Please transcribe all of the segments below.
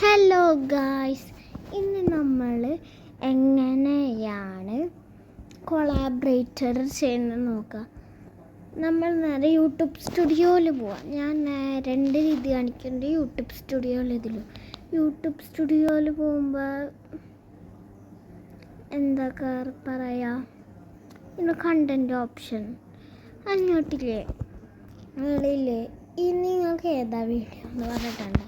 Hello guys, ഇന്ന് നമ്മൾ എങ്ങനെയാണ് കൊളാബറേറ്റർ ചെയ്യുന്നത് നോക്കാം. നമ്മൾ നേരെ യൂട്യൂബ് സ്റ്റുഡിയോയിൽ പോവാം. ഞാൻ രണ്ട് രീതി കാണിക്കുന്നുണ്ട്. യൂട്യൂബ് സ്റ്റുഡിയോയിൽ യൂട്യൂബ് സ്റ്റുഡിയോയിൽ പോകുമ്പോൾ എന്തൊക്കെ പറയാം, ഇന്ന് കണ്ടൻറ് ഓപ്ഷൻ അങ്ങോട്ടില്ലേ മുകളിലേ ഇനി നിങ്ങൾക്ക് ഏതാ വീഡിയോ എന്ന് പറഞ്ഞിട്ടുണ്ട്.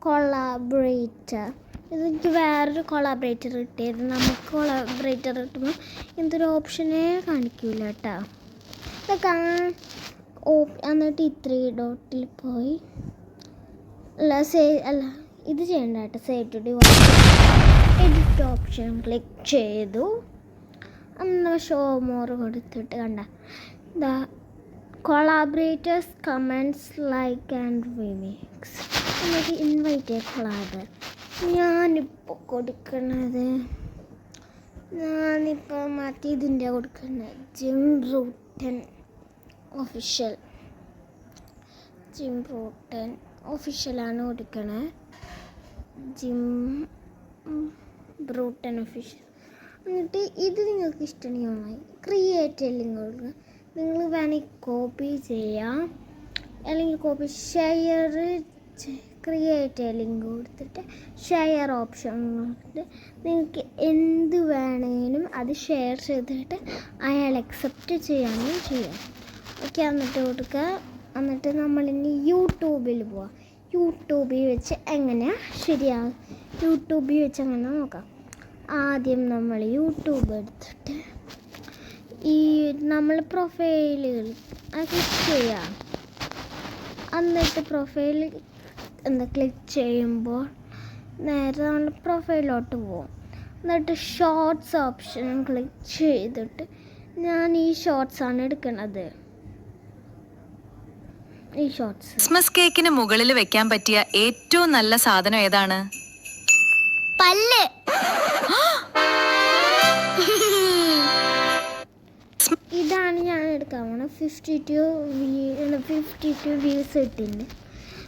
കൊളാബറേറ്റർ, ഇതെനിക്ക് വേറൊരു കൊളാബറേറ്റർ കിട്ടിയത്. നമുക്ക് കൊളാബറേറ്റർ കിട്ടുമ്പോൾ എന്തൊരു ഓപ്ഷനേ കാണിക്കൂല കേട്ടോ. ഇതൊക്കെ എന്നിട്ട് ഈ 3 ഡോട്ടിൽ പോയി ഇത് ചെയ്യണ്ട കേട്ടോ. Save to device edit option click ചെയ്തു. അന്ന് ഷോ മോർ കൊടുത്തിട്ട് കണ്ട ദാ collaborators comments like and remix എന്നിട്ട് ഇൻവൈറ്റ് കൊളാബർ. ഞാനിപ്പോൾ കൊടുക്കുന്നത് ഇതിൻ്റെ കൊടുക്കുന്നത് ജിം റൂട്ടൻ ഒഫീഷ്യലാണ് കൊടുക്കണത്. Jim Brutton official. എന്നിട്ട് ഇത് നിങ്ങൾക്ക് ഇഷ്ടമായി ക്രിയേറ്റ് ലിങ്ക് കൊടുക്കുക. നിങ്ങൾ വേണമെങ്കിൽ കോപ്പി ചെയ്യാം, അല്ലെങ്കിൽ ഷെയർ ക്രിയേറ്റ് ലിങ്ക് കൊടുത്തിട്ട് ഷെയർ ഓപ്ഷൻ കൊടുത്തിട്ട് നിങ്ങൾക്ക് എന്ത് വേണമെങ്കിലും അത് ഷെയർ ചെയ്തിട്ട് അയാൾ അക്സെപ്റ്റ് ചെയ്യാനും ചെയ്യാം. ഓക്കെ, എന്നിട്ട് കൊടുക്കുക. എന്നിട്ട് നമ്മളിനി യൂട്യൂബിൽ പോവാം. യൂട്യൂബിൽ വെച്ച് എങ്ങനെയാണ് ശരിയാകും, യൂട്യൂബിൽ വെച്ച് എങ്ങനെ നോക്കാം. ആദ്യം നമ്മൾ യൂട്യൂബ് എടുത്തിട്ട് ഈ നമ്മൾ പ്രൊഫൈലുകൾ ക്ലിക്ക് ചെയ്യാം. എന്നിട്ട് പ്രൊഫൈൽ ക്ലിക്ക് ചെയ്യുമ്പോൾ നേരെ നമ്മൾ പ്രൊഫൈലോട്ട് പോകും. എന്നിട്ട് ഷോർട്സ് ഓപ്ഷൻ ക്ലിക്ക് ചെയ്തിട്ട് ഞാൻ ഈ ഷോർട്സാണ് എടുക്കുന്നത്. ഈ ഷോർട്സ് ക്രിസ്മസ് കേക്കിന് മുകളിൽ വെക്കാൻ പറ്റിയ ഏറ്റവും നല്ല സാധനം ഏതാണ്? പല്ല്. ഇതാണ് ഞാൻ എടുക്കാൻ പോണത്. 52 വ്യൂസ് കിട്ടിയിട്ടുണ്ട്.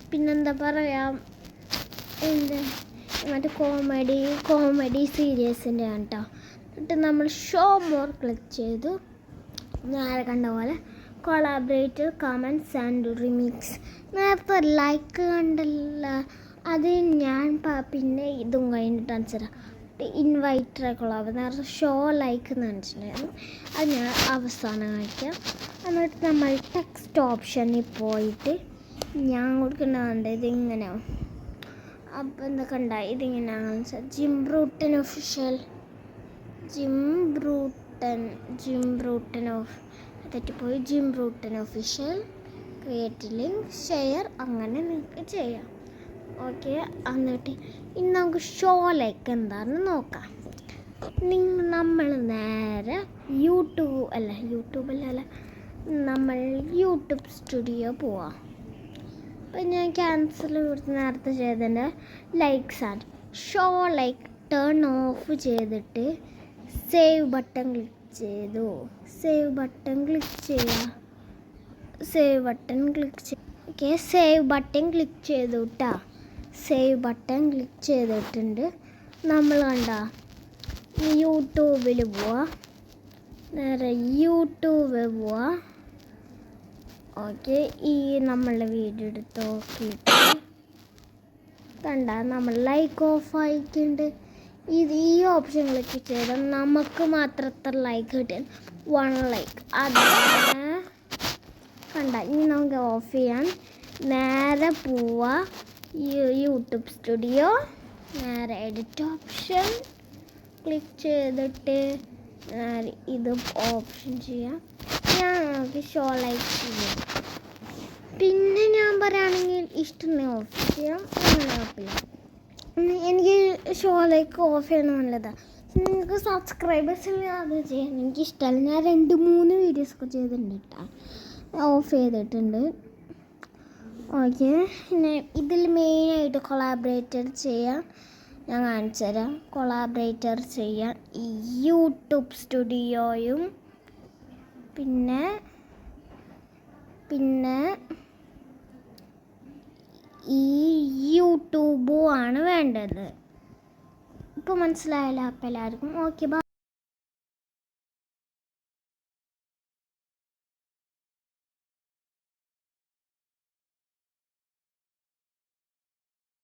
പിന്നെന്താ പറയുക, മറ്റേ കോമഡി സീരീസിൻ്റെ ആണ് കേട്ടോ. എന്നിട്ട് നമ്മൾ ഷോ മോർ ക്ലിക്ക് ചെയ്തു. നേരെ കണ്ട പോലെ കൊളാബറേറ്റർ കമൻറ്റ്സ് ആൻഡ് റിമിക്സ്. നേരത്തെ ലൈക്ക് കണ്ടല്ല, അത് ഞാൻ പിന്നെ ഇതും കഴിഞ്ഞിട്ട് ആൻസറാ ഇൻവൈറ്റർ കൊള്ളാം. നേരത്തെ ഷോ ലൈക്ക് എന്ന് കാണിച്ചിട്ടുണ്ടായിരുന്നു, അത് ഞാൻ അവസാനം കാണിക്കാം. എന്നിട്ട് നമ്മൾ ടെക്സ്റ്റ് ഓപ്ഷനിൽ പോയിട്ട് ഞാൻ കൊടുക്കേണ്ടതുണ്ട് ഇതിങ്ങനെ. അപ്പോൾ എന്തൊക്കെ ഉണ്ടായി ഇതിങ്ങനെയാണെന്ന് വെച്ചാൽ Jim Brutton official create link share അങ്ങനെ നിങ്ങൾക്ക് ചെയ്യാം. ഓക്കെ, എന്നിട്ട് ഇനി നമുക്ക് ഷോ ലൈക്ക് എന്താണെന്ന് നോക്കാം. നമ്മൾ നേരെ നമ്മൾ യൂട്യൂബ് സ്റ്റുഡിയോ പോവാം. അപ്പം ഞാൻ ക്യാൻസൽ കൊടുത്ത് നേരത്തെ ചെയ്തതിൻ്റെ ലൈക്സ് ആണ്. ഷോ ലൈക്ക് ടേൺ ഓഫ് ചെയ്തിട്ട് സേവ് ബട്ടൺ ക്ലിക്ക് ചെയ്തു. Save button click okay, save button click ചെയ്തു കേട്ടോ. സേവ് ബട്ടൺ ക്ലിക്ക് ചെയ്തിട്ടുണ്ട്. നമ്മൾ കണ്ട യൂട്യൂബിൽ പോവാം. നേരെ യൂട്യൂബിൽ പോവാം. ഓക്കെ, ഈ നമ്മളുടെ വീഡിയോ എടുത്ത് നോക്കിയിട്ട് കണ്ട നമ്മൾ ലൈക്ക് ഓഫ് ആയിട്ടുണ്ട്. ഈ ഓപ്ഷൻ ക്ലിക്ക് ചെയ്താൽ നമുക്ക് മാത്രത്തെ ലൈക്ക് കിട്ടിയ 1 ലൈക്ക്. അത് കണ്ട. ഇനി നമുക്ക് ഓഫ് ചെയ്യാൻ നേരെ പോവാ യൂട്യൂബ് സ്റ്റുഡിയോ. നേരെ എഡിറ്റ് ഓപ്ഷൻ ക്ലിക്ക് ചെയ്തിട്ട് ഇത് ഓപ്ഷൻ ചെയ്യാം. ഞാൻ ഷോ ലൈക്ക് ചെയ്യാം. പിന്നെ ഞാൻ പറയുകയാണെങ്കിൽ ഇഷ്ടമുണ്ടെങ്കിൽ ഓഫ് ചെയ്യാം, അങ്ങനെ കുഴപ്പമില്ല. എനിക്ക് ഷോ ലൈക്ക് ഓഫ് ചെയ്യണം നല്ലതാണ്. നിങ്ങൾക്ക് സബ്സ്ക്രൈബേഴ്സ് ഉണ്ടെങ്കിൽ അത് ചെയ്യാൻ എനിക്കിഷ്ടമല്ല. ഞാൻ 2-3 വീഡിയോസൊക്കെ ചെയ്തിട്ടുണ്ട് കേട്ടോ, ഓഫ് ചെയ്തിട്ടുണ്ട്. ഓക്കെ, പിന്നെ ഇതിൽ മെയിനായിട്ട് കൊളാബറേറ്റർ ചെയ്യാൻ ഞാൻ കാണിച്ചു തരാം. കൊളാബറേറ്റർ ചെയ്യാൻ ഈ യൂട്യൂബ് സ്റ്റുഡിയോയും പിന്നെ ഈ യൂട്യൂബും ആണ് വേണ്ടത്. ഇപ്പോൾ മനസ്സിലായല്ലോ അപ്പോൾ എല്ലാവർക്കും ഓക്കെ ബൈ.